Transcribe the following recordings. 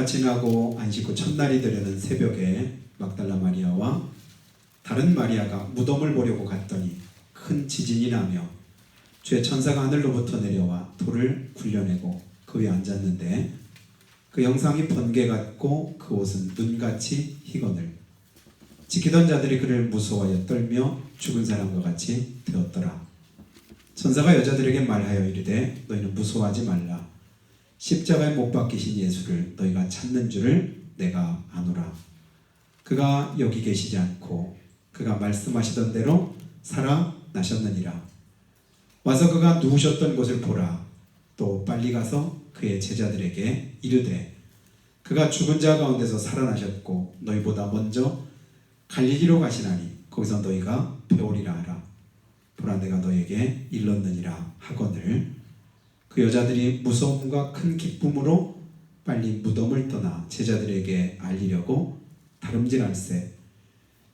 파스카 지나고 안식 후 첫날이 되려는 새벽에 막달라 마리아와 다른 마리아가 무덤을 보려고 갔더니 큰 지진이 나며 주의 천사가 하늘로부터 내려와 돌을 굴려내고 그 위에 앉았는데 그 형상이 번개 같고 그 옷은 눈같이 희거늘. 지키던 자들이 그를 무서워하여 떨며 죽은 사람과 같이 되었더라. 천사가 여자들에게 말하여 이르되 너희는 무서워하지 말라. 십자가에 못 박히신 예수를 너희가 찾는 줄을 내가 아노라. 그가 여기 계시지 않고 그가 말씀하시던 대로 살아나셨느니라. 와서 그가 누우셨던 곳을 보라. 또 빨리 가서 그의 제자들에게 이르되 그가 죽은 자 가운데서 살아나셨고 너희보다 먼저 갈릴리로 가시나니 거기서 너희가 배우리라 하라. 보라 내가 너에게 일렀느니라 하거늘. 그 여자들이 무서움과 큰 기쁨으로 빨리 무덤을 떠나 제자들에게 알리려고 다름질할세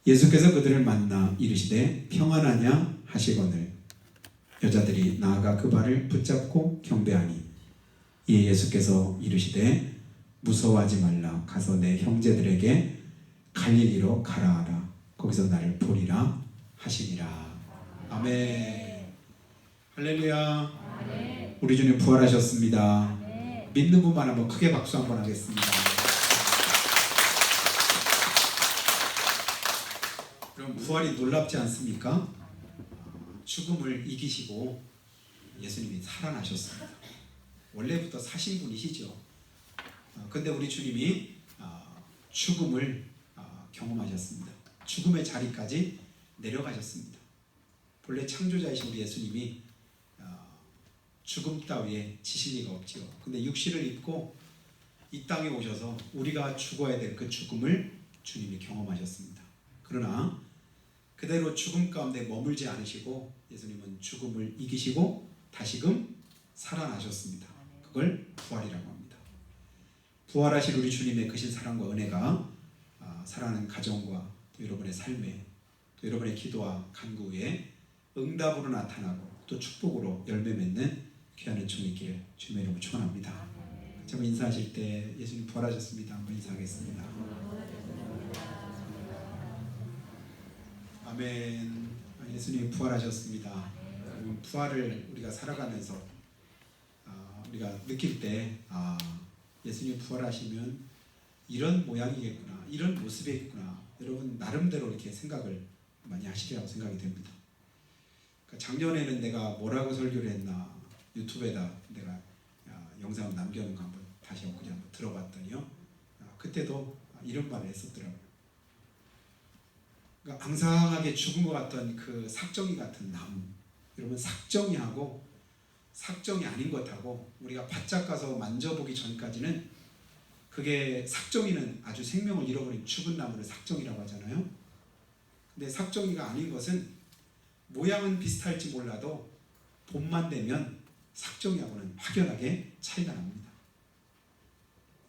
예수께서 그들을 만나 이르시되 평안하냐 하시거늘. 여자들이 나아가 그 발을 붙잡고 경배하니 이에 예수께서 이르시되 무서워하지 말라. 가서 내 형제들에게 갈릴리로 가라 하라. 거기서 나를 보리라 하시니라. 아멘. 할렐루야. 아멘. 우리 주님 부활하셨습니다. 아멘. 믿는 분만 한번 크게 박수 한번 하겠습니다. 그럼 부활이 놀랍지 않습니까? 죽음을 이기시고 예수님이 살아나셨습니다. 원래부터 사신 분이시죠. 근데 우리 주님이 죽음을 경험하셨습니다. 죽음의 자리까지 내려가셨습니다. 본래 창조자이신 우리 예수님이 죽음 따위에 지실 리가 없지요. 근데 육신을 입고 이 땅에 오셔서 우리가 죽어야 될 그 죽음을 주님이 경험하셨습니다. 그러나 그대로 죽음 가운데 머물지 않으시고 예수님은 죽음을 이기시고 다시금 살아나셨습니다. 그걸 부활이라고 합니다. 부활하신 우리 주님의 크신 사랑과 은혜가 사랑하는 가정과 또 여러분의 삶에 또 여러분의 기도와 간구에 응답으로 나타나고 또 축복으로 열매 맺는 귀한 은총이 있기를 주님의 이름으로 축원합니다. 제가 인사하실 때 예수님 부활하셨습니다. 한번 인사하겠습니다. 아멘. 예수님 부활하셨습니다. 여러분 부활을 우리가 살아가면서 우리가 느낄 때 예수님 부활하시면 이런 모양이겠구나, 이런 모습이겠구나. 여러분 나름대로 이렇게 생각을 많이 하시리라고 생각이 됩니다. 그러니까 작년에는 내가 뭐라고 설교를 했나 유튜브에다 내가 영상을 남겨놓은 거 한번 다시 엊그제 한번 들어봤더니요. 그때도 이런 말을 했었더라고요. 그러니까 앙상하게 죽은 것 같던 그 삭정이 같은 나무. 여러분 삭정이하고 삭정이 아닌 것하고 우리가 바짝 가서 만져보기 전까지는 그게 삭정이는 아주 생명을 잃어버린 죽은 나무를 삭정이라고 하잖아요. 근데 삭정이가 아닌 것은 모양은 비슷할지 몰라도 봄만 되면 삭정이하고는 확연하게 차이가 납니다.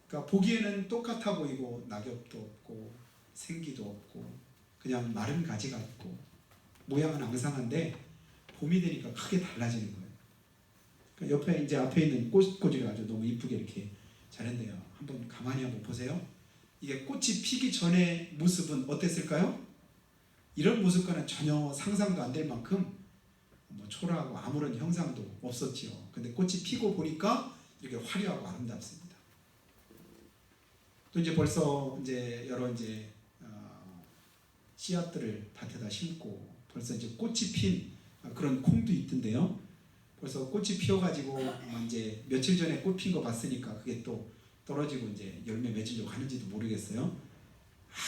그러니까 보기에는 똑같아 보이고 낙엽도 없고 생기도 없고 그냥 마른 가지 같고 모양은 앙상한데 봄이 되니까 크게 달라지는 거예요. 그러니까 옆에 이제 앞에 있는 꽃꽂이가 아주 너무 이쁘게 이렇게 잘했네요. 한번 가만히 한번 보세요. 이게 꽃이 피기 전의 모습은 어땠을까요? 이런 모습과는 전혀 상상도 안 될 만큼 초라하고 아무런 형상도 없었지요. 근데 꽃이 피고 보니까 이렇게 화려하고 아름답습니다. 또 이제 벌써 이제 여러 이제 씨앗들을 밭에다 심고 벌써 이제 꽃이 핀 그런 콩도 있던데요. 벌써 꽃이 피어가지고 이제 며칠 전에 꽃 핀 거 봤으니까 그게 또 떨어지고 이제 열매 맺으려고 하는지도 모르겠어요.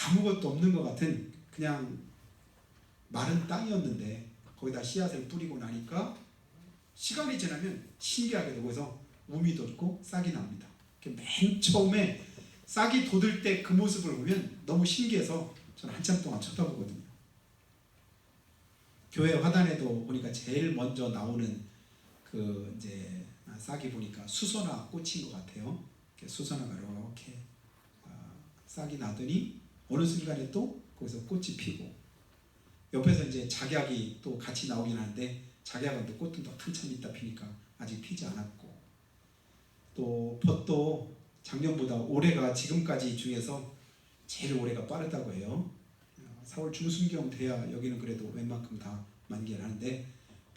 아무것도 없는 것 같은 그냥 마른 땅이었는데 거기다 씨앗을 뿌리고 나니까 시간이 지나면 신기하게도 거기서 우미 돋고 싹이 납니다. 맨 처음에 싹이 돋을 때 그 모습을 보면 너무 신기해서 저는 한참 동안 쳐다보거든요. 교회 화단에도 보니까 제일 먼저 나오는 그 이제 싹이 보니까 수선화 꽃인 것 같아요. 수선화가 이렇게 싹이 나더니 어느 순간에 또 거기서 꽃이 피고 옆에서 이제 작약이 또 같이 나오긴 하는데 작약은 또 꽃은 더 한참 있다 피니까 아직 피지 않았고 또 벚도 작년보다 올해가 지금까지 중에서 제일 올해가 빠르다고 해요. 4월 중순경 돼야 여기는 그래도 웬만큼 다 만개를 하는데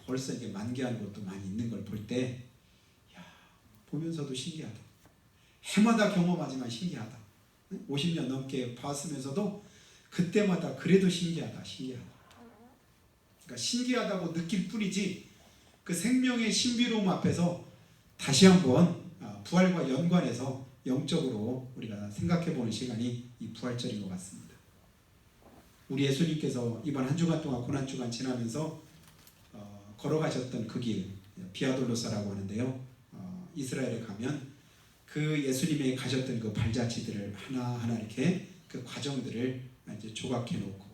벌써 이게 만개하는 것도 많이 있는 걸 볼 때 보면서도 신기하다. 해마다 경험하지만 신기하다. 50년 넘게 봤으면서도 그때마다 그래도 신기하다. 그러니까 신기하다고 느낄 뿐이지 그 생명의 신비로움 앞에서 다시 한번 부활과 연관해서 영적으로 우리가 생각해보는 시간이 이 부활절인 것 같습니다. 우리 예수님께서 이번 한 주간 동안 고난주간 지나면서 걸어가셨던 그 길, 비아돌로사라고 하는데요. 이스라엘에 가면 그 예수님이 가셨던 그 발자취들을 하나하나 이렇게 그 과정들을 이제 조각해 놓고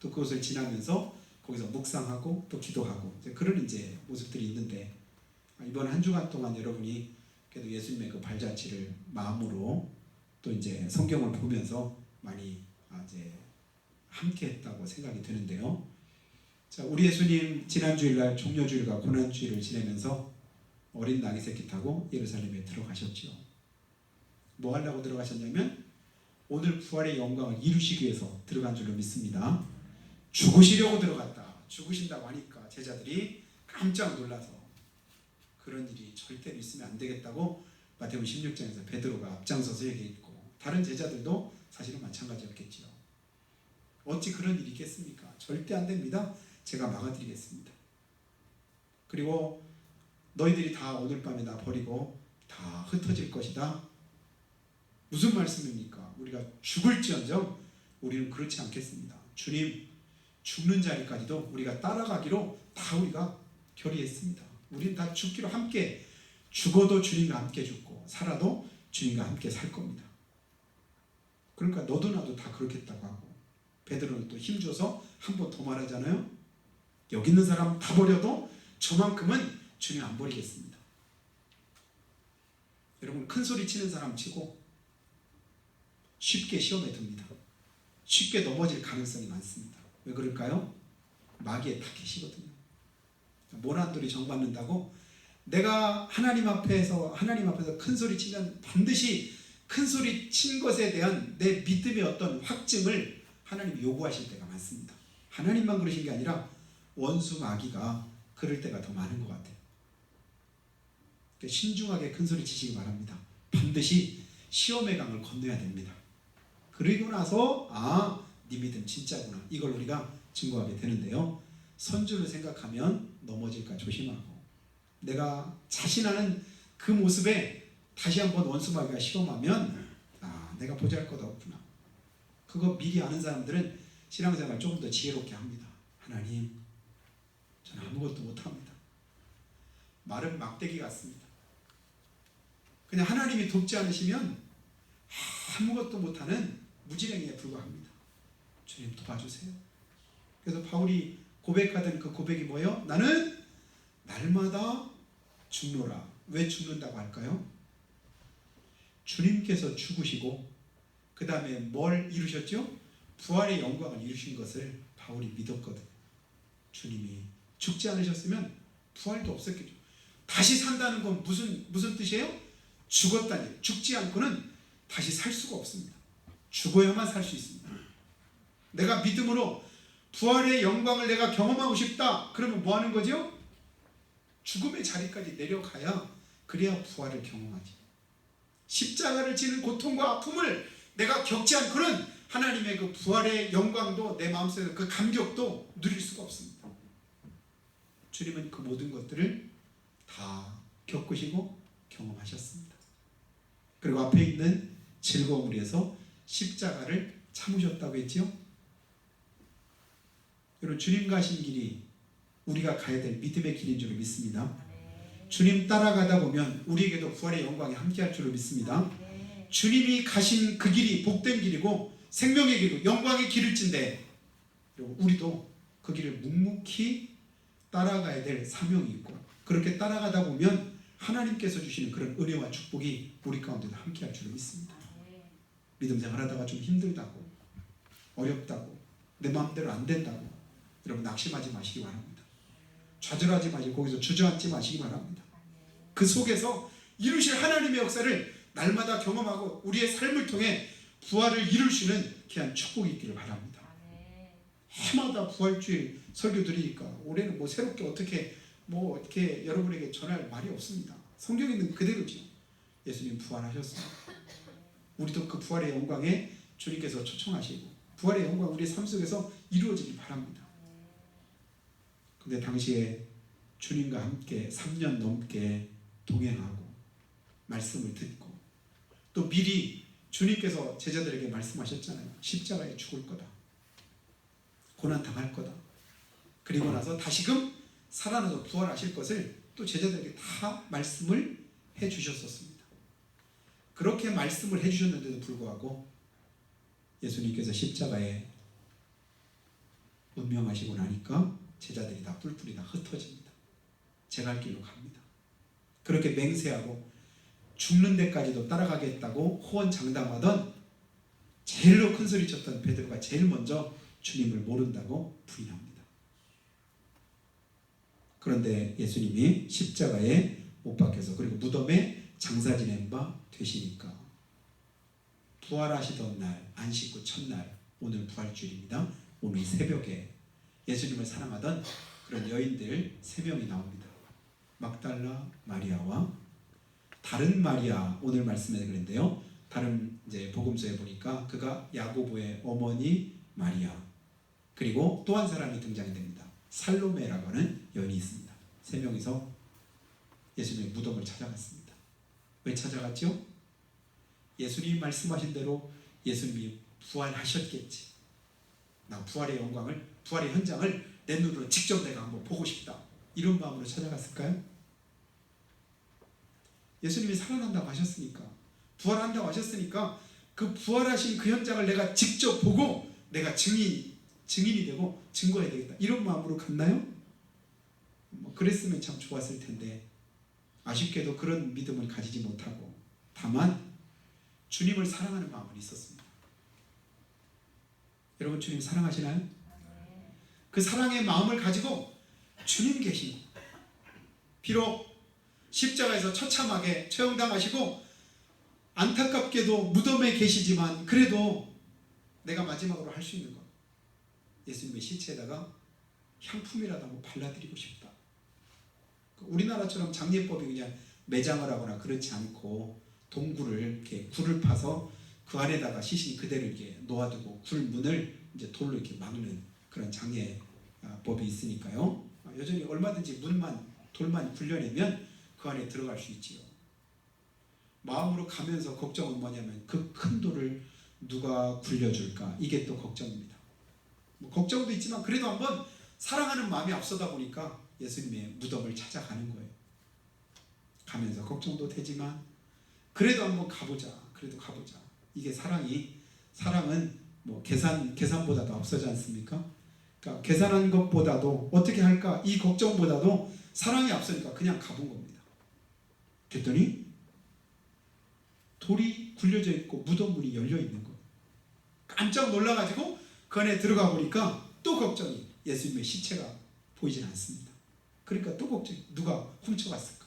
또 그것을 지나면서 거기서 묵상하고 또 기도하고 그런 이제 모습들이 있는데 이번 한 주간 동안 여러분이 그래도 예수님의 그 발자취를 마음으로 또 이제 성경을 보면서 많이 이제 함께했다고 생각이 드는데요. 자, 우리 예수님 지난 주일날 종려주일과 고난주일을 지내면서 어린 나귀 새끼 타고 예루살렘에 들어가셨죠. 뭐 하려고 들어가셨냐면 오늘 부활의 영광을 이루시기 위해서 들어간 줄로 믿습니다. 죽으시려고 들어갔다. 죽으신다고 하니까 제자들이 깜짝 놀라서 그런 일이 절대로 있으면 안 되겠다고 마태복음 16장에서 베드로가 앞장서서 얘기했고 다른 제자들도 사실은 마찬가지였겠지요. 어찌 그런 일이 있겠습니까? 절대 안 됩니다. 제가 막아드리겠습니다. 그리고 너희들이 다 오늘 밤에 나 버리고 다 흩어질 것이다. 무슨 말씀입니까? 우리가 죽을지언정 우리는 그렇지 않겠습니다. 주님 죽는 자리까지도 우리가 따라가기로 다 우리가 결의했습니다. 우리는 다 죽기로 함께 죽어도 주님과 함께 죽고 살아도 주님과 함께 살 겁니다. 그러니까 너도 나도 다 그렇겠다고 하고 베드로는 또 힘줘서 한 번 더 말하잖아요. 여기 있는 사람 다 버려도 저만큼은 주님 안 버리겠습니다. 여러분 큰 소리 치는 사람 치고 쉽게 시험에 듭니다. 쉽게 넘어질 가능성이 많습니다. 왜 그럴까요? 마귀의 타겟이거든요. 모난돌이 정받는다고 내가 하나님 앞에서 큰 소리 치면 반드시 큰 소리 친 것에 대한 내 믿음의 어떤 확증을 하나님이 요구하실 때가 많습니다. 하나님만 그러신 게 아니라 원수 마귀가 그럴 때가 더 많은 것 같아요. 그러니까 신중하게 큰 소리 치시기 바랍니다. 반드시 시험의 강을 건너야 됩니다. 그리고 나서 네 믿음 진짜구나. 이걸 우리가 증거하게 되는데요. 선주를 생각하면 넘어질까 조심하고 내가 자신하는 그 모습에 다시 한번 원수 마귀가 시험하면 내가 보잘것없구나. 그거 미리 아는 사람들은 신앙생활 조금 더 지혜롭게 합니다. 하나님 저는 아무것도 못합니다. 말은 막대기 같습니다. 그냥 하나님이 돕지 않으시면 아무것도 못하는 무지랭이에 불과합니다. 주님 도와주세요. 그래서 바울이 고백하던 그 고백이 뭐예요? 나는 날마다 죽노라. 왜 죽는다고 할까요? 주님께서 죽으시고 그 다음에 뭘 이루셨죠? 부활의 영광을 이루신 것을 바울이 믿었거든요. 주님이 죽지 않으셨으면 부활도 없었겠죠. 다시 산다는 건 무슨 뜻이에요? 죽었다니. 죽지 않고는 다시 살 수가 없습니다. 죽어야만 살 수 있습니다. 내가 믿음으로 부활의 영광을 내가 경험하고 싶다. 그러면 뭐 하는 거죠? 죽음의 자리까지 내려가야 그래야 부활을 경험하지. 십자가를 지는 고통과 아픔을 내가 겪지 않고는 하나님의 그 부활의 영광도 내 마음속에 그 감격도 누릴 수가 없습니다. 주님은 그 모든 것들을 다 겪으시고 경험하셨습니다. 그리고 앞에 있는 즐거움을 위해서 십자가를 참으셨다고 했지요. 여러분 주님 가신 길이 우리가 가야 될 믿음의 길인 줄 믿습니다. 주님 따라가다 보면 우리에게도 부활의 영광이 함께할 줄을 믿습니다. 주님이 가신 그 길이 복된 길이고 생명의 길이고 영광의 길일진데 우리도 그 길을 묵묵히 따라가야 될 사명이 있고 그렇게 따라가다 보면 하나님께서 주시는 그런 은혜와 축복이 우리 가운데도 함께할 줄을 믿습니다. 믿음 생활하다가 좀 힘들다고 어렵다고 내 마음대로 안 된다고 여러분 낙심하지 마시기 바랍니다. 좌절하지 마시고 거기서 주저앉지 마시기 바랍니다. 그 속에서 이루실 하나님의 역사를 날마다 경험하고 우리의 삶을 통해 부활을 이룰 수 있는 귀한 축복이 있기를 바랍니다. 해마다 부활주일 설교 드리니까 올해는 뭐 새롭게 어떻게 뭐 이렇게 여러분에게 전할 말이 없습니다. 성경에 있는 그대로죠. 예수님 부활하셨습니다. 우리도 그 부활의 영광에 주님께서 초청하시고 부활의 영광 우리의 삶 속에서 이루어지기 바랍니다. 근데 당시에 주님과 함께 3년 넘게 동행하고 말씀을 듣고 또 미리 주님께서 제자들에게 말씀하셨잖아요. 십자가에 죽을 거다. 고난 당할 거다. 그리고 나서 다시금 살아나서 부활하실 것을 또 제자들에게 다 말씀을 해주셨었습니다. 그렇게 말씀을 해주셨는데도 불구하고 예수님께서 십자가에 운명하시고 나니까 제자들이 다 뿔뿔이 다 흩어집니다. 제가 할 길로 갑니다. 그렇게 맹세하고 죽는 데까지도 따라가겠다고 호언장담하던 제일로 큰 소리 쳤던 베드로가 제일 먼저 주님을 모른다고 부인합니다. 그런데 예수님이 십자가에 못 박혀서 그리고 무덤에 장사 지낸 바 되시니까 부활하시던 날 안식 후 첫날 오늘 부활주일입니다. 오늘 새벽에 예수님을 사랑하던 그런 여인들 3명이 나옵니다. 막달라 마리아와 다른 마리아 오늘 말씀에 그랬는데요. 다른 이제 복음서에 보니까 그가 야고보의 어머니 마리아 그리고 또 한 사람이 등장이 됩니다. 살로메라고 하는 여인이 있습니다. 3명이서 예수님의 무덤을 찾아갔습니다. 왜 찾아갔죠? 예수님이 말씀하신 대로 예수님이 부활하셨겠지. 나 부활의 영광을 부활의 현장을 내 눈으로 직접 내가 한번 보고 싶다. 이런 마음으로 찾아갔을까요? 예수님이 살아난다고 하셨으니까 부활한다고 하셨으니까 그 부활하신 그 현장을 내가 직접 보고 내가 증인이 되고 증거해야 되겠다. 이런 마음으로 갔나요? 뭐 그랬으면 참 좋았을 텐데 아쉽게도 그런 믿음을 가지지 못하고 다만 주님을 사랑하는 마음은 있었습니다. 여러분 주님 사랑하시나요? 그 사랑의 마음을 가지고 주님 계시고 비록 십자가에서 처참하게 처형당하시고 안타깝게도 무덤에 계시지만 그래도 내가 마지막으로 할 수 있는 것 예수님의 시체에다가 향품이라도 한번 발라드리고 싶다. 우리나라처럼 장례법이 그냥 매장을 하거나 그렇지 않고 동굴을 이렇게 굴을 파서 그 안에다가 시신 그대로 이렇게 놓아두고 굴 문을 이제 돌로 이렇게 막는 그런 장례법이 있으니까요. 여전히 얼마든지 돌만 굴려내면 그 안에 들어갈 수 있지요. 마음으로 가면서 걱정은 뭐냐면 그 큰 돌을 누가 굴려줄까 이게 또 걱정입니다. 뭐 걱정도 있지만 그래도 한번 사랑하는 마음이 앞서다 보니까 예수님의 무덤을 찾아가는 거예요. 가면서 걱정도 되지만 그래도 한번 가보자. 이게 사랑은 뭐 계산보다도 앞서지 않습니까? 그러니까 계산한 것보다도 어떻게 할까 이 걱정보다도 사랑이 앞서니까 그냥 가본 겁니다. 그랬더니 돌이 굴려져 있고 무덤 문이 열려 있는 거예요. 깜짝 놀라가지고 그 안에 들어가 보니까 또 걱정이 예수님의 시체가 보이진 않습니다. 그러니까 또 걱정이 누가 훔쳐갔을까?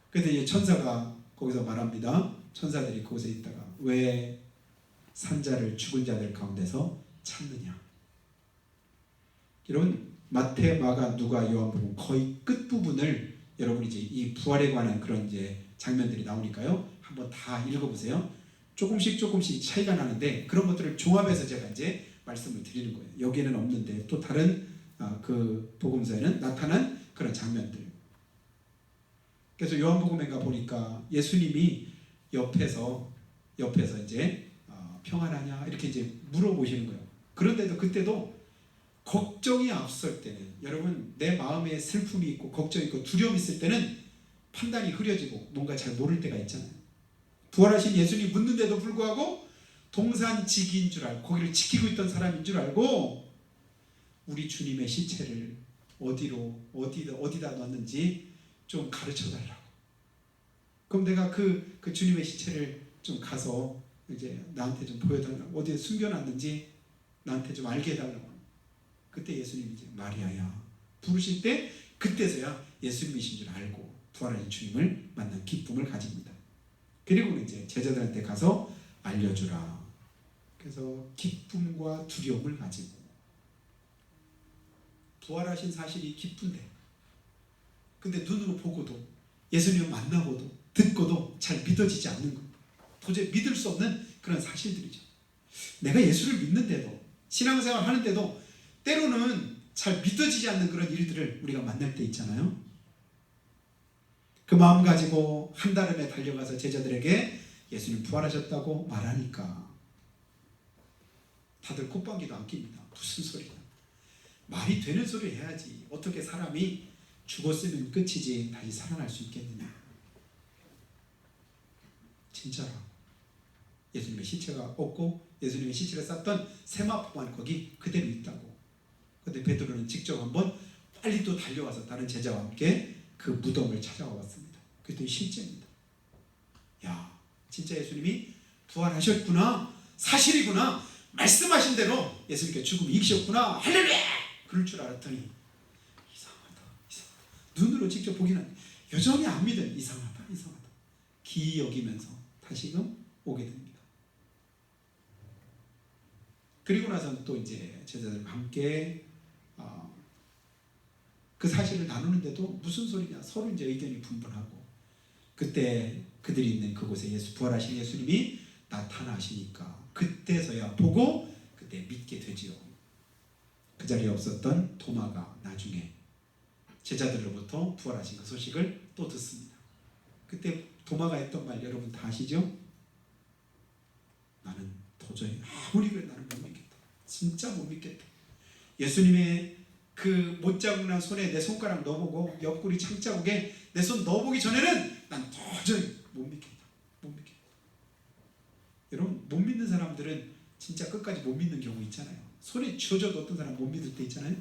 그래서 이제 천사가 거기서 말합니다. 천사들이 거기서 있다가 왜 산자를 죽은 자들 가운데서 찾느냐? 여러분 마태, 마가, 누가, 요한복음 거의 끝 부분을 여러분 이제 이 부활에 관한 그런 이제 장면들이 나오니까요. 한번 다 읽어보세요. 조금씩 차이가 나는데 그런 것들을 종합해서 제가 이제 말씀을 드리는 거예요. 여기에는 없는데 또 다른 그 복음서에는 나타난 그런 장면들. 그래서 요한복음에 가 보니까 예수님이 옆에서 이제 평안하냐 이렇게 이제 물어보시는 거예요. 그런데도 그때도 걱정이 앞설 때는 여러분 내 마음에 슬픔이 있고 걱정이 있고 두려움이 있을 때는 판단이 흐려지고 뭔가 잘 모를 때가 있잖아요. 부활하신 예수님 묻는데도 불구하고 동산지기인 줄 알고 거기를 지키고 있던 사람인 줄 알고 우리 주님의 시체를 어디다 넣었는지 좀 가르쳐 달라고. 그럼 내가 그 주님의 시체를 좀 가서 이제 나한테 좀 보여달라고 어디에 숨겨놨는지 나한테 좀 알게 해달라고. 그때 예수님이 이제 마리아야 부르실 때 그때서야 예수님이신 줄 알고 부활하신 주님을 만난 기쁨을 가집니다. 그리고 이제 제자들한테 가서 알려주라. 그래서 기쁨과 두려움을 가지고 부활하신 사실이 기쁜데 근데 눈으로 보고도 예수님을 만나고도 듣고도 잘 믿어지지 않는 것. 도저히 믿을 수 없는 그런 사실들이죠. 내가 예수를 믿는데도 신앙생활 하는데도 때로는 잘 믿어지지 않는 그런 일들을 우리가 만날 때 있잖아요. 그 마음 가지고 한달음에 달려가서 제자들에게 예수님 부활하셨다고 말하니까 다들 콧방귀도 안 낍니다. 무슨 소리야. 말이 되는 소리 해야지. 어떻게 사람이 죽었으면 끝이지 다시 살아날 수 있겠느냐. 진짜로 예수님의 시체가 없고 예수님의 시체를 쌌던 세마포만 거기 그대로 있다고. 그런데 베드로는 직접 한번 빨리 또 달려와서 다른 제자와 함께 그 무덤을 찾아와 봤습니다. 그랬더니 실제입니다. 야, 진짜 예수님이 부활하셨구나. 사실이구나. 말씀하신 대로 예수님께 죽음이 이기셨구나. 할렐루야! 그럴 줄 알았더니 이상하다. 눈으로 직접 보기는 여전히 안 믿어요. 이상하다. 기이 여기면서 다시금 오게 됩니다. 그리고 나서는 또 이제 제자들과 함께 그 사실을 나누는데도 무슨 소리냐 서로 이제 의견이 분분하고 그때 그들이 있는 그곳에 부활하신 예수님이 나타나시니까 그때서야 보고 그때 믿게 되지요. 그 자리에 없었던 도마가 나중에 제자들로부터 부활하신 그 소식을 또 듣습니다. 그때 도마가 했던 말 여러분 다 아시죠? 나는 도저히 아무리 그래도 나는 못 믿겠다. 진짜 못 믿겠다. 예수님의 그 못자국난 손에 내 손가락 넣어보고 옆구리 창자국에 내 손 넣어보기 전에는 난 도저히 못 믿겠다. 여러분 못 믿는 사람들은 진짜 끝까지 못 믿는 경우 있잖아요. 손에 쥐어져도 어떤 사람 못 믿을 때 있잖아요.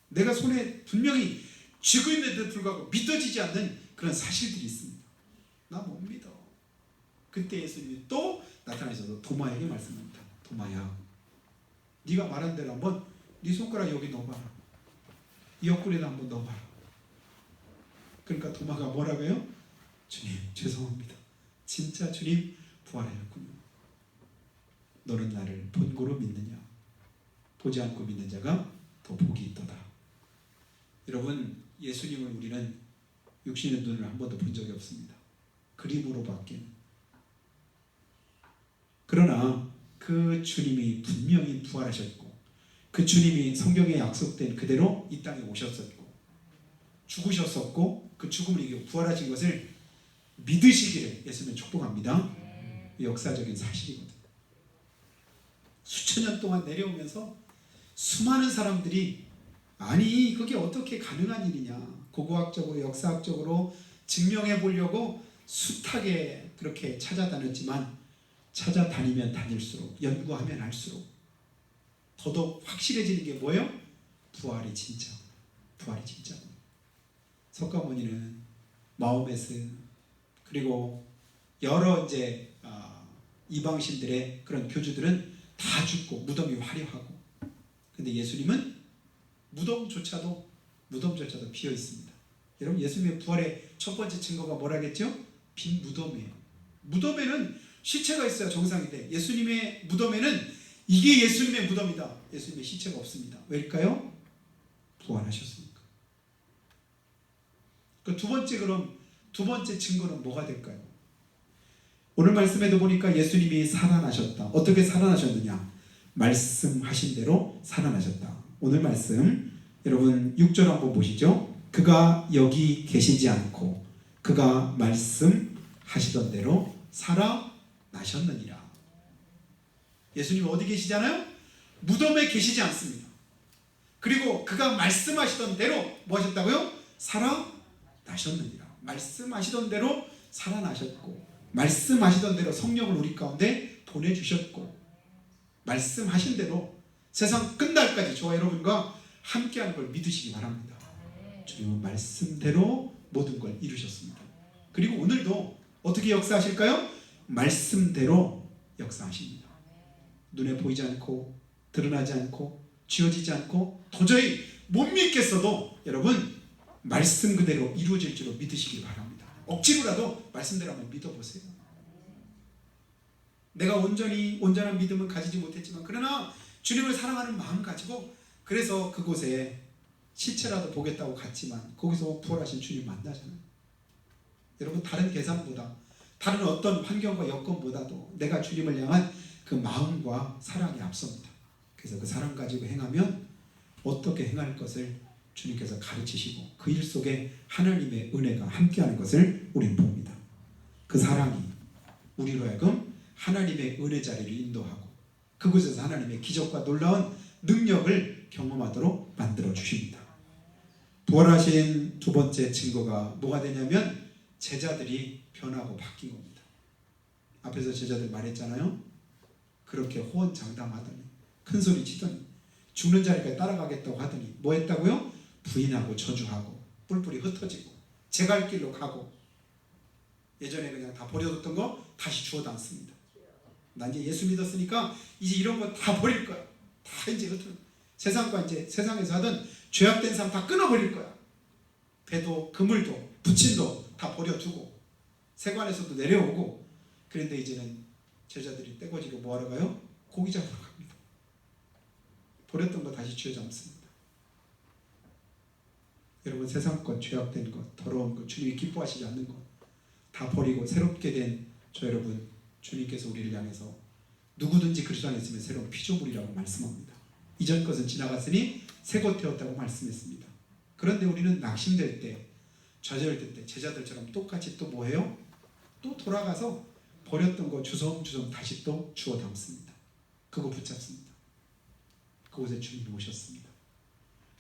내가 손에 분명히 쥐고 있는데도 불구하고 믿어지지 않는 그런 사실들이 있습니다. 나 못 믿어. 그때 예수님이 또 나타나셔서 도마에게 말씀합니다. 도마야, 네가 말한 대로 한번 네 손가락 여기 넣어봐라. 이 옆구리에다 한번 넣어봐라. 그러니까 도마가 뭐라고요? 주님 죄송합니다. 진짜 주님 부활하셨군요. 너는 나를 본고로 믿느냐? 보지 않고 믿는 자가 더 복이 있도다. 여러분 예수님을 우리는 육신의 눈을 한 번도 본 적이 없습니다. 그림으로밖에. 그러나 그 주님이 분명히 부활하셨고 그 주님이 성경에 약속된 그대로 이 땅에 오셨었고 죽으셨었고 그 죽음을 이기고 부활하신 것을 믿으시기를 예수님은 축복합니다. 역사적인 사실이거든요. 수천 년 동안 내려오면서 수많은 사람들이 아니 그게 어떻게 가능한 일이냐 고고학적으로 역사학적으로 증명해 보려고 숱하게 그렇게 찾아다녔지만 찾아다니면 다닐수록 연구하면 할수록 더더욱 확실해지는 게 뭐예요? 부활이 진짜. 석가모니는 마호메스 그리고 여러 이제 이방신들의 그런 교주들은 다 죽고 무덤이 화려하고 근데 예수님은 무덤조차도 비어 있습니다. 여러분 예수님의 부활의 첫 번째 증거가 뭐라겠죠? 빈 무덤이에요. 무덤에는 시체가 있어야 정상인데 예수님의 무덤에는 이게 예수님의 무덤이다. 예수님의 시체가 없습니다. 왜일까요? 부활하셨으니까. 그 두 번째 증거는 뭐가 될까요? 오늘 말씀에도 보니까 예수님이 살아나셨다. 어떻게 살아나셨느냐? 말씀하신 대로 살아나셨다. 오늘 말씀 여러분 6절 한번 보시죠. 그가 여기 계시지 않고 그가 말씀하시던 대로 살아나셨느니라. 예수님 어디 계시잖아요? 무덤에 계시지 않습니다. 그리고 그가 말씀하시던 대로 뭐 하셨다고요? 살아나셨느니라. 말씀하시던 대로 살아나셨고 말씀하시던 대로 성령을 우리 가운데 보내주셨고 말씀하신 대로 세상 끝날까지 저와 여러분과 함께하는 걸 믿으시기 바랍니다. 주님은 말씀대로 모든 걸 이루셨습니다. 그리고 오늘도 어떻게 역사하실까요? 말씀대로 역사하십니다. 눈에 보이지 않고 드러나지 않고 쥐어지지 않고 도저히 못 믿겠어도 여러분 말씀 그대로 이루어질 줄로 믿으시길 바랍니다. 억지로라도 말씀대로 한번 믿어보세요. 내가 온전한 믿음은 가지지 못했지만 그러나 주님을 사랑하는 마음 가지고 그래서 그곳에 시체라도 보겠다고 갔지만 거기서 부활하신 주님 만나잖아요. 여러분, 다른 계산보다 다른 어떤 환경과 여건보다도 내가 주님을 향한 그 마음과 사랑이 앞섭니다. 그래서 그 사랑 가지고 행하면 어떻게 행할 것을 주님께서 가르치시고 그 일 속에 하나님의 은혜가 함께하는 것을 우리는 봅니다. 그 사랑이 우리로 하여금 하나님의 은혜 자리를 인도하고 그곳에서 하나님의 기적과 놀라운 능력을 경험하도록 만들어 주십니다. 부활하신 두 번째 증거가 뭐가 되냐면 제자들이 변하고 바뀐 겁니다. 앞에서 제자들 말했잖아요. 그렇게 호언장담하더니 큰소리 치더니 죽는 자리까지 따라가겠다고 하더니 뭐 했다고요? 부인하고 저주하고 뿔뿔이 흩어지고 제 갈 길로 가고 예전에 그냥 다 버려뒀던 거 다시 주워 담습니다. 나 이제 예수 믿었으니까 이제 이런 거 다 버릴 거야. 다 이제 흩어져. 세상과 이제 세상에서 하던 죄악된 삶 다 끊어버릴 거야. 배도 그물도 부침도 다 버려두고 세관에서도 내려오고. 그런데 이제는 제자들이 떼거지로 뭐하러 가요? 고기 잡으러 갑니다. 버렸던 거 다시 쥐어 잡습니다. 여러분, 세상 것, 죄악된 것, 더러운 것, 주님이 기뻐하시지 않는 것 다 버리고 새롭게 된 저 여러분, 주님께서 우리를 향해서 누구든지 그리스도 안에 있으면 새로운 피조물이라고 말씀합니다. 이전 것은 지나갔으니 새 것 되었다고 말씀했습니다. 그런데 우리는 낙심될 때, 좌절될 때 제자들처럼 똑같이 또 뭐해요? 또 돌아가서 버렸던 거 주섬주섬 다시 또 주워 담습니다. 그거 붙잡습니다. 그곳에 주님이 오셨습니다.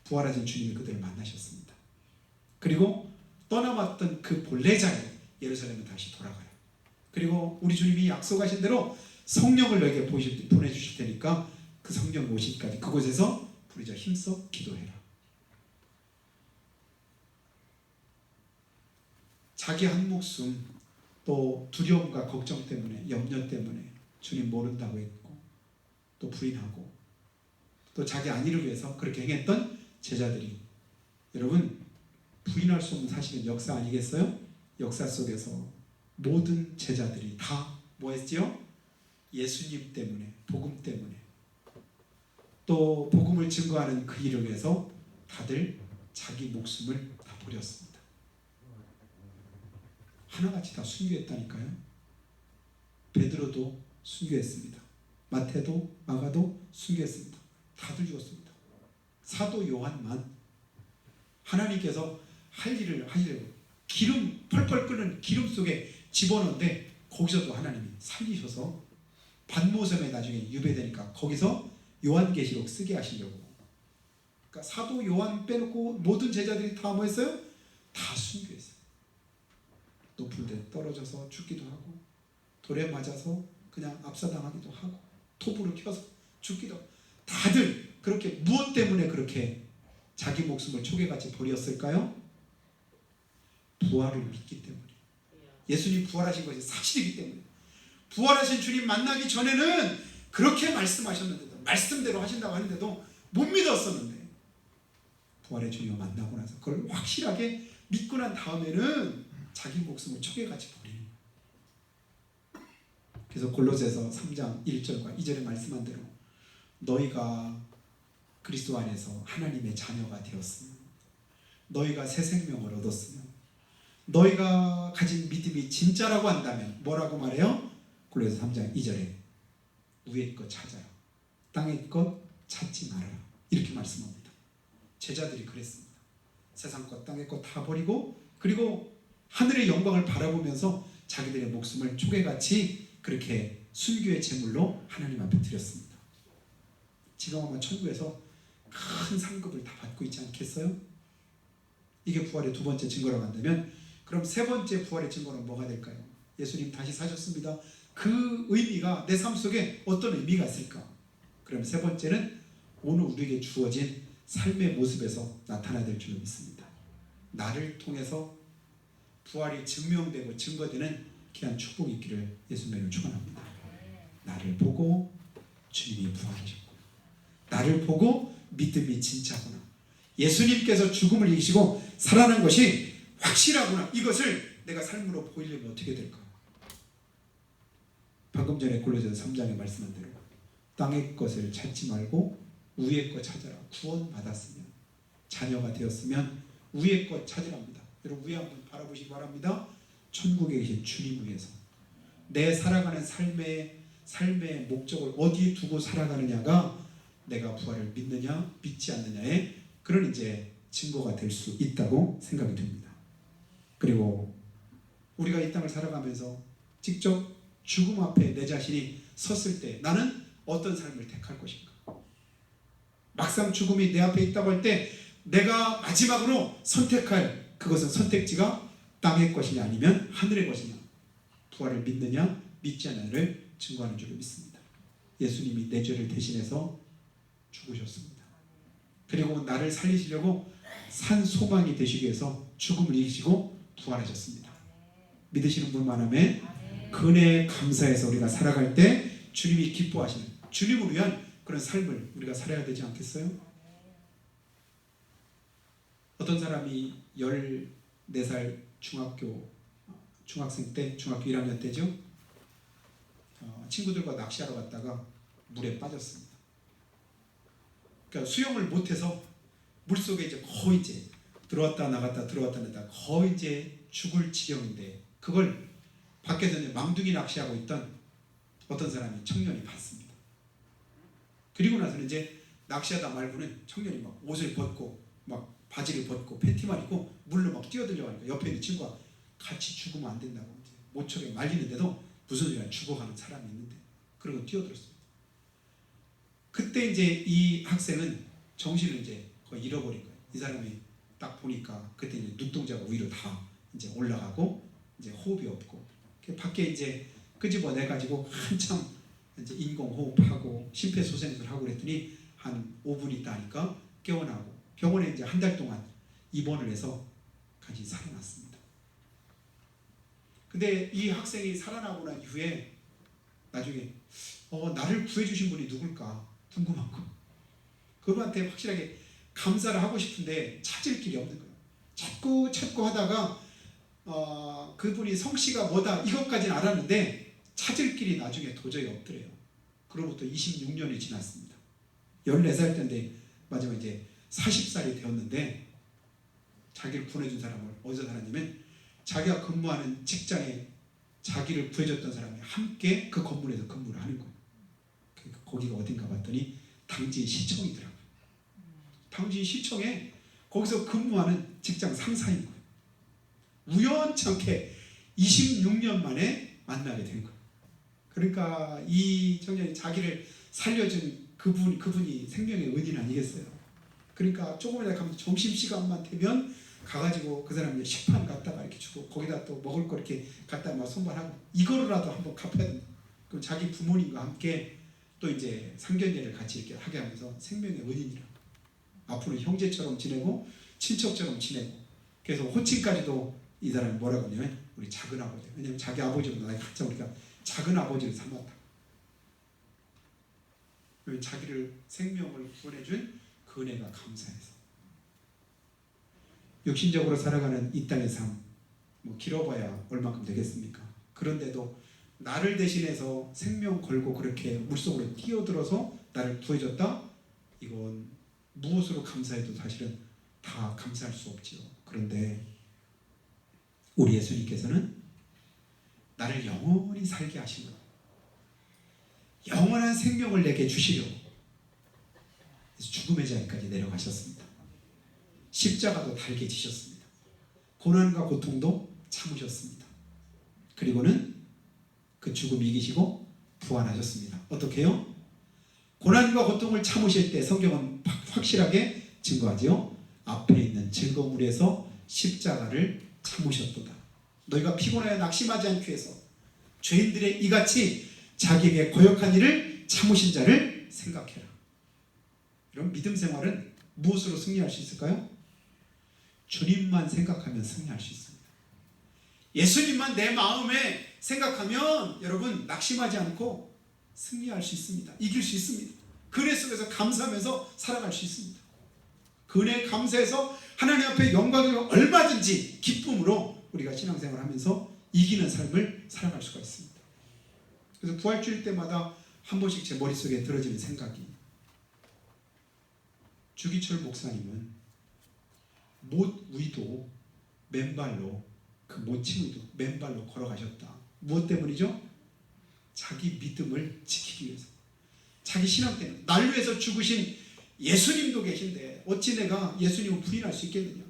부활하신 주님이 그들을 만나셨습니다. 그리고 떠나왔던 그 본래 자리에 예루살렘에 다시 돌아가요. 그리고 우리 주님이 약속하신 대로 성령을 너에게 보내주실 테니까 그 성령 오시기까지 그곳에서 부르짖어 힘써 기도해라. 자기 한 목숨 또 두려움과 걱정 때문에 염려 때문에 주님 모른다고 했고 또 부인하고 또 자기 안위를 위해서 그렇게 행했던 제자들이, 여러분, 부인할 수 없는 사실은 역사 아니겠어요? 역사 속에서 모든 제자들이 다 뭐 했지요? 예수님 때문에, 복음 때문에 또 복음을 증거하는 그 일을 위해서 다들 자기 목숨을 다 버렸습니다. 하나같이 다 순교했다니까요. 베드로도 순교했습니다. 마태도 마가도 순교했습니다. 다들 죽었습니다. 사도 요한만 하나님께서 할 일을 하려고 기름 펄펄 끓는 기름 속에 집어넣는데 거기서도 하나님이 살리셔서 반모섬에 나중에 유배되니까 거기서 요한계시록 쓰게 하시려고. 그러니까 사도 요한 빼놓고 모든 제자들이 다 뭐 했어요? 다 순교했어요. 높은 데 떨어져서 죽기도 하고 돌에 맞아서 그냥 압사당하기도 하고 톱으로 켜서 죽기도 하고. 다들 그렇게 무엇 때문에 그렇게 자기 목숨을 초계같이 버렸을까요? 부활을 믿기 때문에. 예수님 부활하신 것이 사실이기 때문에. 부활하신 주님 만나기 전에는 그렇게 말씀하셨는데도, 말씀대로 하신다고 하는데도 못 믿었었는데 부활의 주님을 만나고 나서 그걸 확실하게 믿고 난 다음에는 자기 목숨을 초계같이 버리는 거예요. 그래서 골로새서 3장 1절과 2절에 말씀한 대로 너희가 그리스도 안에서 하나님의 자녀가 되었으면, 너희가 새 생명을 얻었으면, 너희가 가진 믿음이 진짜라고 한다면 뭐라고 말해요? 골로새 3장 2절에 위의 것 찾아요. 땅의 것 찾지 말아라. 이렇게 말씀합니다. 제자들이 그랬습니다. 세상 것 땅의 것 다 버리고 그리고 하늘의 영광을 바라보면서 자기들의 목숨을 초계같이 그렇게 순교의 제물로 하나님 앞에 드렸습니다. 지금 아마 천국에서 큰 상급을 다 받고 있지 않겠어요? 이게 부활의 두 번째 증거라고 한다면 그럼 세 번째 부활의 증거는 뭐가 될까요? 예수님 다시 사셨습니다. 그 의미가 내 삶 속에 어떤 의미가 있을까? 그럼 세 번째는 오늘 우리에게 주어진 삶의 모습에서 나타나야 될 줄 믿습니다. 나를 통해서 부활이 증명되고 증거되는 귀한 축복이 있기를 예수님을 축원합니다. 나를 보고 주님이 부활하셨고 나를 보고 믿음이 진짜구나. 예수님께서 죽음을 이기시고 살아난 것이 확실하구나. 이것을 내가 삶으로 보이려면 어떻게 될까? 방금 전에 골로새서 3장에 말씀한 대로 땅의 것을 찾지 말고 위의 것 찾아라. 구원받았으면, 자녀가 되었으면 위의 것 찾으랍니다. 여러분 위에 한번 바라보시기 바랍니다. 천국에 계신 주님 위해서 내 살아가는 삶의 목적을 어디에 두고 살아가느냐가 내가 부활을 믿느냐 믿지 않느냐의 그런 이제 증거가 될 수 있다고 생각이 듭니다. 그리고 우리가 이 땅을 살아가면서 직접 죽음 앞에 내 자신이 섰을 때 나는 어떤 삶을 택할 것인가? 막상 죽음이 내 앞에 있다고 할 때 내가 마지막으로 선택할 그것은 선택지가 땅의 것이냐 아니면 하늘의 것이냐, 부활을 믿느냐 믿지 않느냐를 증거하는 줄로 믿습니다. 예수님이 내 죄를 대신해서 죽으셨습니다. 그리고 나를 살리시려고 산 소망이 되시기 위해서 죽음을 이기시고 부활하셨습니다. 믿으시는 분만 하면 그은혜에 감사해서 우리가 살아갈 때 주님이 기뻐하시는, 주님을 위한 그런 삶을 우리가 살아야 되지 않겠어요? 어떤 사람이 14살 중학생 때, 중학교 1학년 때죠. 친구들과 낚시하러 갔다가 물에 빠졌습니다. 그러니까 수영을 못해서 물속에 이제 거의 이제 들어왔다 나갔다 거의 이제 죽을 지경인데 그걸 밖에서 이제 망둥이 낚시하고 있던 어떤 사람이 청년이 봤습니다. 그리고 나서는 이제 낚시하다 말고는 청년이 막 옷을 벗고 막 바지를 벗고 팬티만 입고 물로 막 뛰어들려가니까 옆에 있는 친구가 같이 죽으면 안 된다고 이제 모처럼 말리는데도 무슨 소리야, 죽어가는 사람이 있는데 그러고 뛰어들었습니다. 그때 이제 이 학생은 정신을 이제 거의 잃어버린 거예요. 이 사람이 딱 보니까 그때 이제 눈동자가 위로 다 이제 올라가고 이제 호흡이 없고 밖에 이제 끄집어내 가지고 한참 이제 인공호흡하고 심폐소생술하고 그랬더니 한 5분 있다 하니까 깨어나고 병원에 이제 한 달 동안 입원을 해서 같이 살아났습니다. 근데 이 학생이 살아나고 난 이후에 나중에 나를 구해주신 분이 누굴까 궁금한 거. 그분한테 확실하게 감사를 하고 싶은데 찾을 길이 없는 거예요. 찾고 하다가 그분이 성씨가 뭐다 이것까지는 알았는데 찾을 길이 나중에 도저히 없더래요. 그로부터 26년이 지났습니다. 14살 때인데 마지막 이제 40살이 되었는데 자기를 구해준 사람을 어디서 살았냐면 자기가 근무하는 직장에 자기를 구해줬던 사람이 함께 그 건물에서 근무를 하는 거예요. 거기가 어딘가 봤더니 당진시청이더라고요. 당진시청에 거기서 근무하는 직장 상사인 거예요. 우연찮게 26년 만에 만나게 된 거예요. 그러니까 이 청년이 자기를 살려준 그분이 생명의 은인 아니겠어요? 그러니까 조금이라도 가면 점심시간만 되면 가가지고 그 사람이 식판 갖다가 이렇게 주고 거기다 또 먹을 거 이렇게 갖다 막 선발하고 이거라도 한번 갚아야 된다. 그럼 자기 부모님과 함께 또 이제 상견례를 같이 이렇게 하게 하면서 생명의 은인이라 앞으로 형제처럼 지내고 친척처럼 지내고 그래서 호칭까지도 이 사람이 뭐라고 하냐면 우리 작은 아버지. 왜냐면 자기 아버지보다 나이 같자 우리가 작은 아버지를 삼았다. 자기를 생명을 구원해준 그 은혜가 감사해서 육신적으로 살아가는 이 땅의 삶 뭐 길어봐야 얼마큼 되겠습니까? 그런데도 나를 대신해서 생명 걸고 그렇게 물속으로 뛰어들어서 나를 구해줬다? 이건 무엇으로 감사해도 사실은 다 감사할 수 없지요. 그런데 우리 예수님께서는 나를 영원히 살게 하신 것, 영원한 생명을 내게 주시려 그래서 죽음의 자리까지 내려가셨습니다. 십자가도 달게 지셨습니다. 고난과 고통도 참으셨습니다. 그리고는 그 죽음 이기시고 부활하셨습니다. 어떻게 해요? 고난과 고통을 참으실 때 성경은 확실하게 증거하지요. 앞에 있는 즐거움 위에서 십자가를 참으셨도다. 너희가 피곤하여 낙심하지 않기 위해서 죄인들의 이같이 자기에게 거역한 일을 참으신 자를 생각해라. 이런 믿음 생활은 무엇으로 승리할 수 있을까요? 주님만 생각하면 승리할 수 있습니다. 예수님만 내 마음에 생각하면 여러분 낙심하지 않고 승리할 수 있습니다. 이길 수 있습니다. 그 은혜 속에서 감사하면서 살아갈 수 있습니다. 그 은혜에 감사해서 하나님 앞에 영광으로 얼마든지 기쁨으로 우리가 신앙생활을 하면서 이기는 삶을 살아갈 수가 있습니다. 그래서 부활주일 때마다 한 번씩 제 머릿속에 들어지는 생각이, 주기철 목사님은 못 위도 맨발로, 그 모친 위도 맨발로 걸어가셨다. 무엇 때문이죠? 자기 믿음을 지키기 위해서. 자기 신앙 때문에. 날 위해서 죽으신 예수님도 계신데 어찌 내가 예수님을 부인할 수 있겠느냐.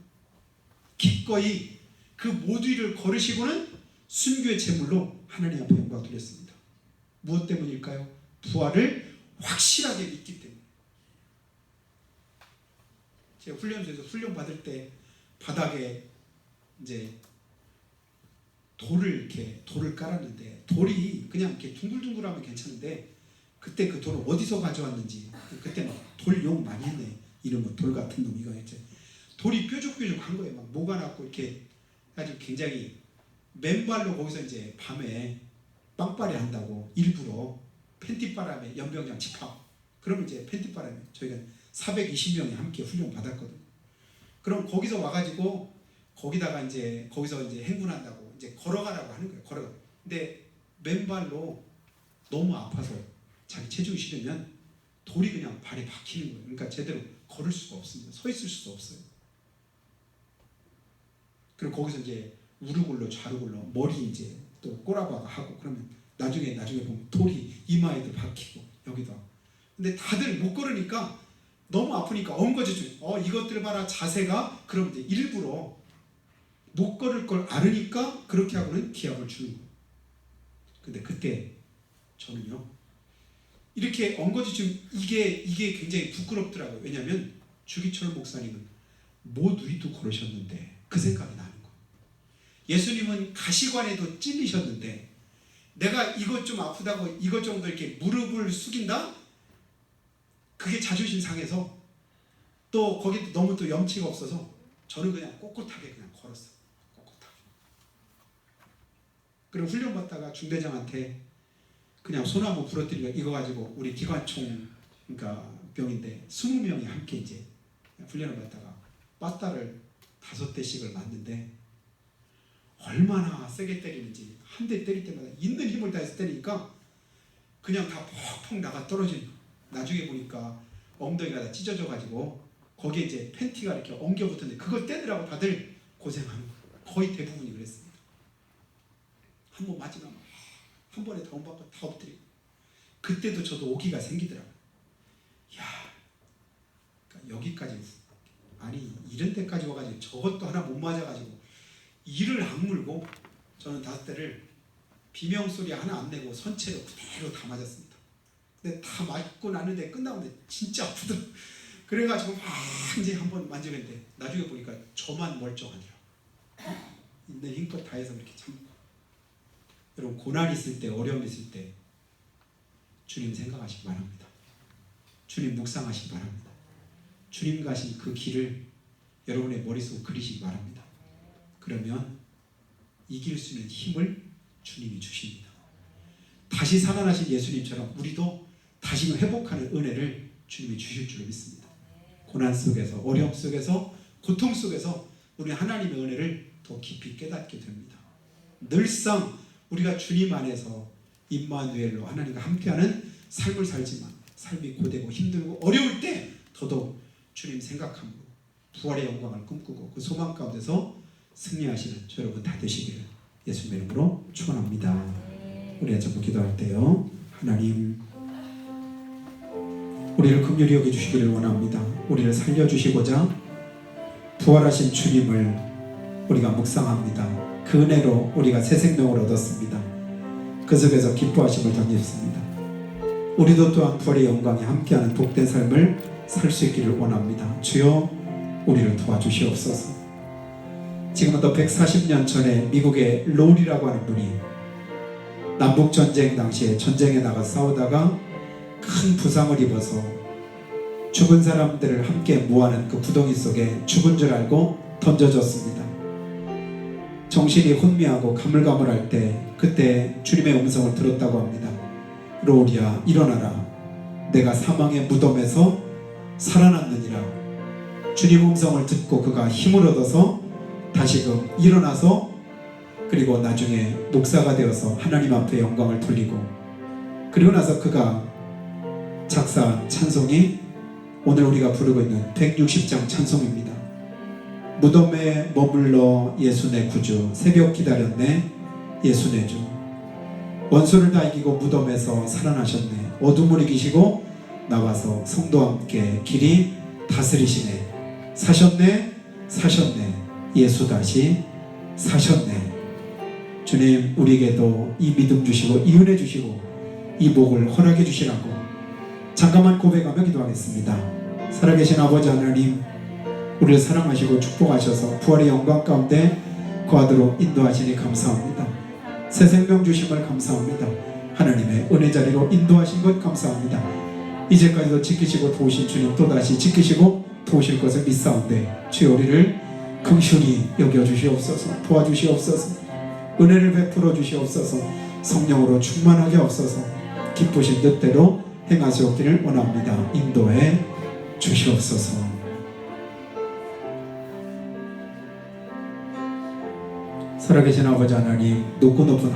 기꺼이 그 못 위를 걸으시고는 순교의 제물로 하나님 앞에 영광 돌렸습니다. 무엇 때문일까요? 부활을 확실하게 믿기 때문에. 제가 훈련소에서 훈련 받을 때 바닥에 이제 돌을 깔았는데, 돌이 그냥 이렇게 둥글둥글하면 괜찮은데, 그때 그 돌을 어디서 가져왔는지, 그때 막 돌 욕 많이 했네. 이러면 돌 같은 놈 이거 했지. 돌이 뾰족뾰족한 거예요. 막 모가 났고 이렇게 아주 굉장히, 맨발로 거기서 이제 밤에 빵빠레 한다고 일부러 팬티바람에 연병장 집합. 그러면 이제 팬티바람에 저희가 420명이 함께 훈련 받았거든요. 그럼 거기서 와가지고 거기다가 이제 거기서 이제 행군한다고 이제 걸어가라고 하는 거예요. 걸어가. 근데 맨발로 너무 아파서 자기 체중이 실으면 돌이 그냥 발에 박히는 거예요. 그러니까 제대로 걸을 수가 없습니다. 서 있을 수도 없어요. 그리고 거기서 이제 우르골로 좌르골로 머리 이제 또 꼬라박 하고, 그러면 나중에 보면 돌이 이마에도 박히고 여기도. 근데 다들 못 걸으니까 너무 아프니까 엉거지죠. 이것들 봐라 자세가. 그럼 이제 일부러 못 걸을 걸 알으니까 그렇게 하고는 기합을 주는 거예요. 근데 그때 저는요, 이렇게 엉거지죠. 이게 굉장히 부끄럽더라고요. 왜냐하면 주기철 목사님은 못 위도 걸으셨는데 그 생각이 나는 거예요. 예수님은 가시관에도 찔리셨는데 내가 이것 좀 아프다고 이것 정도 이렇게 무릎을 숙인다? 그게 자존심 상해서, 또 거기 너무 또 염치가 없어서 저는 그냥 꼿꼿하게 그냥 걸었어요. 꼿꼿하게. 그리고 훈련 받다가 중대장한테 그냥 소나무 부러뜨리고 이거 가지고, 우리 기관총 그러니까 병인데 20명이 함께 이제 훈련을 받다가 빠따를 5대씩을 맞는데 얼마나 세게 때리는지, 한 대 때릴 때마다 있는 힘을 다해서 때리니까 그냥 다 퍽퍽 나가 떨어지는 거예요. 나중에 보니까 엉덩이가 다 찢어져 가지고 거기에 이제 팬티가 이렇게 엉겨 붙었는데 그걸 떼느라고 다들 고생하는 거예요. 거의 대부분이 그랬습니다. 한 번 맞으면 한 번에 다운 받고 다 엎드리고. 그때도 저도 오기가 생기더라고요. 그러니까 여기까지, 아니 이런 데까지 와가지고 저것도 하나 못 맞아가지고 이를 악물고, 저는 5대를 비명소리 하나 안 내고 선체로 그대로 다 맞았습니다. 근데 다 맞고 나는데 끝나는데 진짜 아프더라고요. 그래가지고 막 이제 한번 만지는데 나중에 보니까 저만 멀쩡하더라고요. 있는 힘껏 다해서 그렇게 참고. 여러분, 고난 있을 때, 어려움 있을 때 주님 생각하시기 바랍니다. 주님 묵상하시기 바랍니다. 주님 가신 그 길을 여러분의 머릿속에 그리시기 바랍니다. 그러면 이길 수 있는 힘을 주님이 주십니다. 다시 살아나신 예수님처럼 우리도 다시 회복하는 은혜를 주님이 주실 줄 믿습니다. 고난 속에서, 어려움 속에서, 고통 속에서 우리 하나님의 은혜를 더 깊이 깨닫게 됩니다. 늘상 우리가 주님 안에서 임마누엘로 하나님과 함께하는 삶을 살지만 삶이 고되고 힘들고 어려울 때 더더욱 주님 생각함으로 부활의 영광을 꿈꾸고 그 소망 가운데서 승리하시는 저 여러분 다 되시기를 예수님의 이름으로 축원합니다. 우리 전부 기도할 때요, 하나님 우리를 긍휼히 여겨주시기를 원합니다. 우리를 살려주시고자 부활하신 주님을 우리가 묵상합니다. 그 은혜로 우리가 새 생명을 얻었습니다. 그 속에서 기뻐하심을 덧입습니다. 우리도 또한 부활의 영광에 함께하는 복된 삶을 살 수 있기를 원합니다. 주여 우리를 도와주시옵소서. 지금부터 140년 전에 미국의 롤이라고 하는 분이 남북전쟁 당시에 전쟁에 나가 싸우다가 큰 부상을 입어서 죽은 사람들을 함께 모아는 그 구덩이 속에 죽은 줄 알고 던져졌습니다. 정신이 혼미하고 가물가물할 때 그때 주님의 음성을 들었다고 합니다. 롤이야 일어나라. 내가 사망의 무덤에서 살아났느니라. 주님 음성을 듣고 그가 힘을 얻어서 다시금 일어나서 그리고 나중에 목사가 되어서 하나님 앞에 영광을 돌리고 그리고 나서 그가 작사한 찬송이 오늘 우리가 부르고 있는 160장 찬송입니다. 무덤에 머물러 예수 내 구주 새벽 기다렸네 예수 내 주 원수를 다 이기고 무덤에서 살아나셨네 어둠을 이기시고 나와서 성도와 함께 길이 다스리시네 사셨네 사셨네 예수 다시 사셨네. 주님 우리에게도 이 믿음 주시고 이 은혜 주시고 이 복을 허락해 주시라고 잠깐만 고백하며 기도하겠습니다. 살아계신 아버지 하나님 우리를 사랑하시고 축복하셔서 부활의 영광 가운데 거하도록 인도하시니 감사합니다. 새 생명 주심을 감사합니다. 하나님의 은혜 자리로 인도하신 것 감사합니다. 이제까지도 지키시고 도우신 주님 또다시 지키시고 도우실 것을 믿사온데 주여 우리를 긍휼히 여겨주시옵소서 도와주시옵소서 은혜를 베풀어 주시옵소서 성령으로 충만하게 없어서 기쁘신 뜻대로 행하시옵기를 원합니다. 인도해 주시옵소서. 살아계신 아버지 하나님 높고 높은